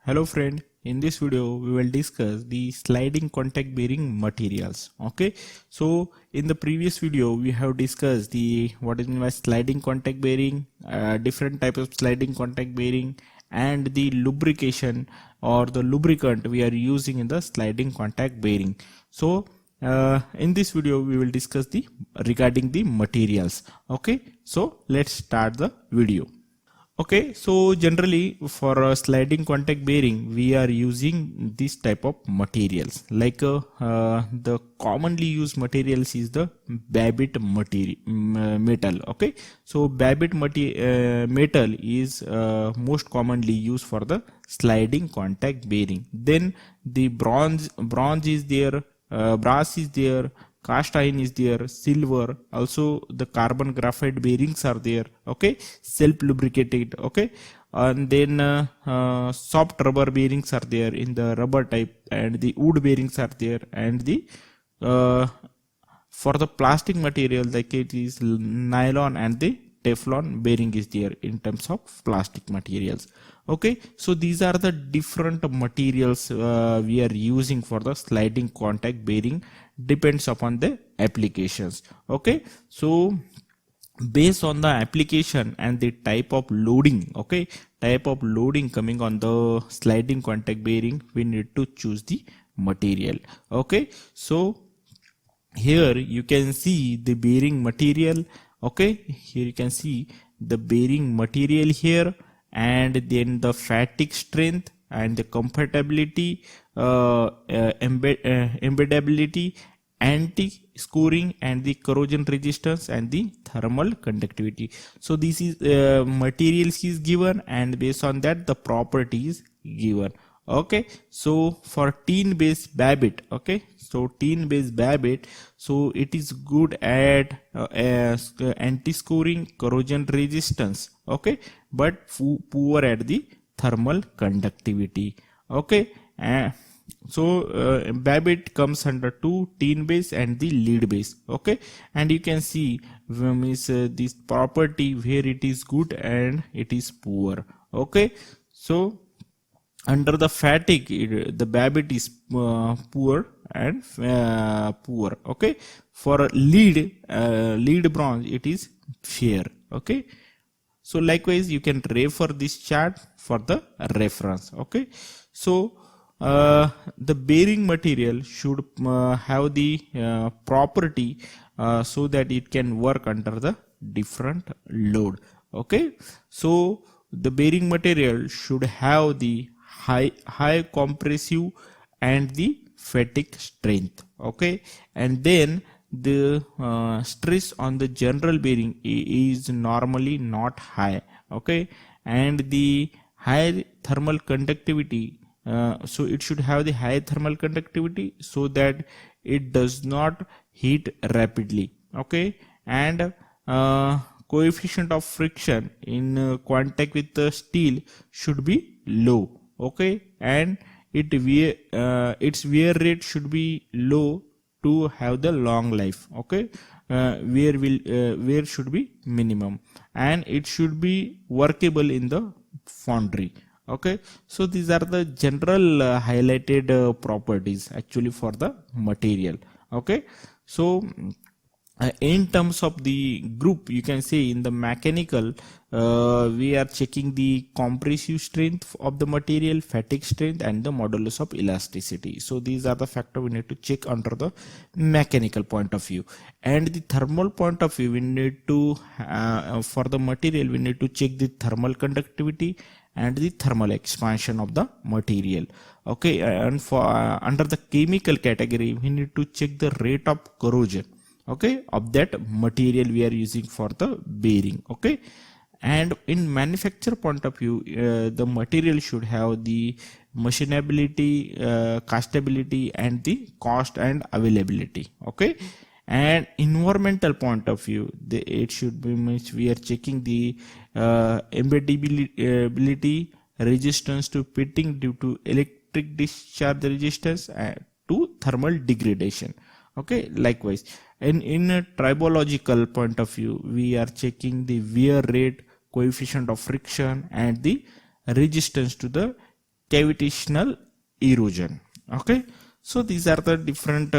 Hello friend, in this video we will discuss the sliding contact bearing materials. Okay, so in the previous video we have discussed the what is meant by sliding contact bearing, different types of sliding contact bearing, and the lubrication or the lubricant we are using in the sliding contact bearing. So in this video we will discuss the regarding the materials. Okay, so let's start the video. Okay, so generally for a sliding contact bearing we are using this type of materials, like the commonly used materials is the Babbit metal. Okay, so Babbit metal is most commonly used for the sliding contact bearing. Then the bronze is there, brass is there, cast iron is there, silver, also the carbon graphite bearings are there. Okay, self lubricated. Okay, and then soft rubber bearings are there in the rubber type, and the wood bearings are there, and the for the plastic material like it is nylon and the Teflon bearing is there in terms of plastic materials. Okay, so these are the different materials we are using for the sliding contact bearing, depends upon the applications. Okay, so based on the application and the type of loading, coming on the sliding contact bearing, we need to choose the material. Okay, so here you can see the bearing material. Okay, here you can see the bearing material here, and then the fatigue strength and the compatibility, embeddability, anti-scoring, and the corrosion resistance and the thermal conductivity. So this is materials is given, and based on that the property is given. Okay, so for tin based Babbit, so it is good at anti-scoring, corrosion resistance. Okay, but poor at the thermal conductivity. Okay, so Babbit comes under two, tin base and the lead base. Okay, and you can see this property where it is good and it is poor. Okay, so under the fatigue the Babbit is poor and poor. Okay, for lead bronze it is fair. Okay, so likewise you can refer this chart for the reference. Okay, so the bearing material should have the property so that it can work under the different load. Okay, so the bearing material should have the high compressive and the fatigue strength. Okay, and then the stress on the general bearing is normally not high. Okay, and the high thermal conductivity, so it should have the high thermal conductivity so that it does not heat rapidly. Okay, and coefficient of friction in contact with the steel should be low. Okay, and its wear rate should be low to have the long life. Okay, wear should be minimum, and it should be workable in the foundry. Okay, so these are the general highlighted properties actually for the material. Okay, so in terms of the group, you can say in the mechanical we are checking the compressive strength of the material, fatigue strength, and the modulus of elasticity. So these are the factors we need to check under the mechanical point of view. And the thermal point of view, we need to for the material we need to check the thermal conductivity and the thermal expansion of the material. Okay, and for under the chemical category we need to check the rate of corrosion, okay, of that material we are using for the bearing. Okay, and in manufacture point of view, the material should have the machinability, castability, and the cost and availability. Okay, and environmental point of view, it should be we are checking the embeddability, resistance to pitting due to electric discharge resistance to thermal degradation. Okay, likewise, and in a tribological point of view, we are checking the wear rate, coefficient of friction, and the resistance to the cavitational erosion. Okay, so these are the different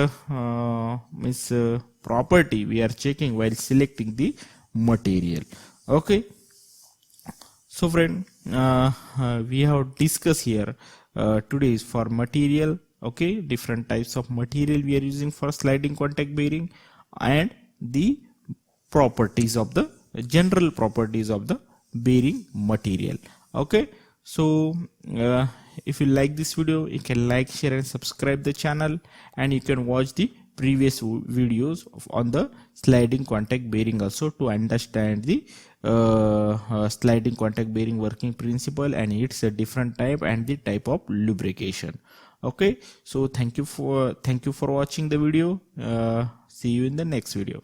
property we are checking while selecting the material. Okay, so friend, we have discussed here today is for material. Okay, different types of material we are using for sliding contact bearing, and the properties of the general properties of the bearing material. Okay, so if you like this video, you can like, share and subscribe the channel, and you can watch the previous videos on the sliding contact bearing also to understand the sliding contact bearing working principle and its a different type and the type of lubrication. Okay, so thank you for watching the video. See you in the next video.